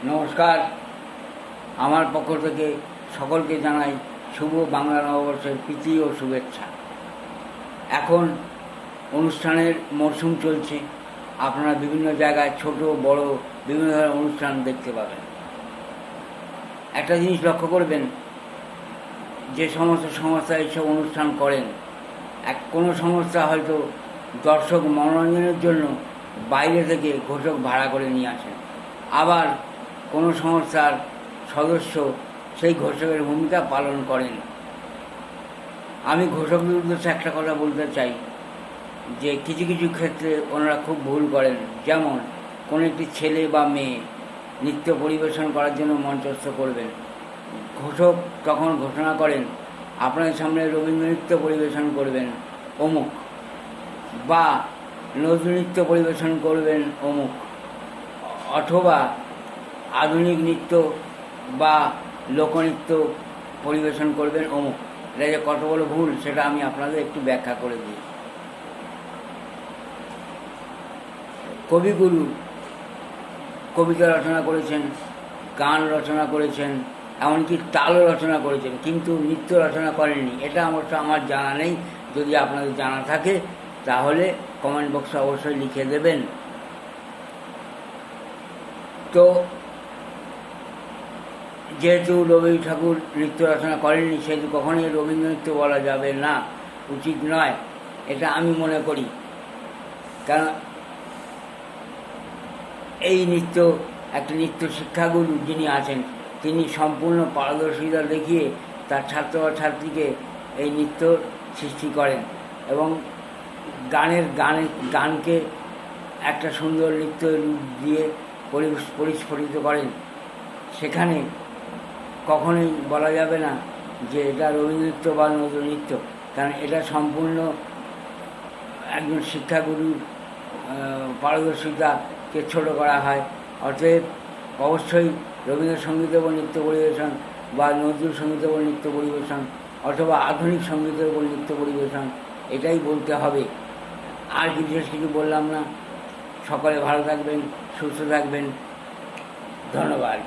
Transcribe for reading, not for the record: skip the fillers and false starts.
নমস্কার। আমার পক্ষ থেকে সকলকে জানাই শুভ বাংলা নববর্ষের প্রীতি ও শুভেচ্ছা। এখন অনুষ্ঠানের মরশুম চলছে। আপনারা বিভিন্ন জায়গায় ছোট বড় বিভিন্ন ধরনের অনুষ্ঠান দেখতে পাবেন। একটা জিনিস লক্ষ্য করবেন, যে সমস্ত সংস্থা এইসব অনুষ্ঠান করেন, কোনো সংস্থা হয়তো দর্শক মনোরঞ্জনের জন্য বাইরে থেকে ঘোষক ভাড়া করে নিয়ে আসেন, আবার কোনো সংস্থার সদস্য সেই ঘোষকের ভূমিকা পালন করেন। আমি ঘোষকদের উদ্দেশ্যে একটা কথা বলতে চাই যে কিছু কিছু ক্ষেত্রে ওনারা খুব ভুল করেন। যেমন কোনো একটি ছেলে বা মেয়ে নৃত্য পরিবেশন করার জন্য মঞ্চস্থ করবেন, ঘোষক তখন ঘোষণা করেন আপনাদের সামনে রবীন্দ্র নৃত্য পরিবেশন করবেন অমুক, বা নজরুল নৃত্য পরিবেশন করবেন অমুক, অথবা আধুনিক নৃত্য বা লোকনৃত্য পরিবেশন করবেন অমুক। এটা যে কত বড় ভুল সেটা আমি আপনাদের একটু ব্যাখ্যা করে দিই। কবিগুরু কবিতা রচনা করেছেন, গান রচনা করেছেন, এমনকি তালও রচনা করেছেন, কিন্তু নৃত্য রচনা করেননি। এটা আমার জানা নেই। যদি আপনাদের জানা থাকে তাহলে কমেন্ট বক্সে অবশ্যই লিখে দেবেন। তো যেহেতু রবি ঠাকুর নৃত্য রচনা করেননি, সেহেতু কখনোই রবীন্দ্র নৃত্য বলা যাবে না, উচিত নয়, এটা আমি মনে করি। কারণ এই নৃত্য একটা নৃত্য শিক্ষাগুরু যিনি আছেন, তিনি সম্পূর্ণ পারদর্শিতা দেখিয়ে তার ছাত্র বা ছাত্রীকে এই নৃত্য সৃষ্টি করেন এবং গানকে একটা সুন্দর নৃত্য রূপ দিয়ে পরিস্ফুটিত করেন। সেখানে কখনোই বলা যাবে না যে এটা রবীন্দ্র নৃত্য বা নজরুল নৃত্য, কারণ এটা সম্পূর্ণ একজন শিক্ষাগুরুর পারদর্শিতাকে ছোট করা হয়। অতএব অবশ্যই রবীন্দ্রসঙ্গীতের উপর নৃত্য পরিবেশন বা নজরুল সঙ্গীতের উপর নৃত্য পরিবেশন অথবা আধুনিক সঙ্গীতের উপর নৃত্য পরিবেশন, এটাই বলতে হবে। আর বিশেষ কিছু বললাম না। সকলে ভালো থাকবেন, সুস্থ থাকবেন। ধন্যবাদ।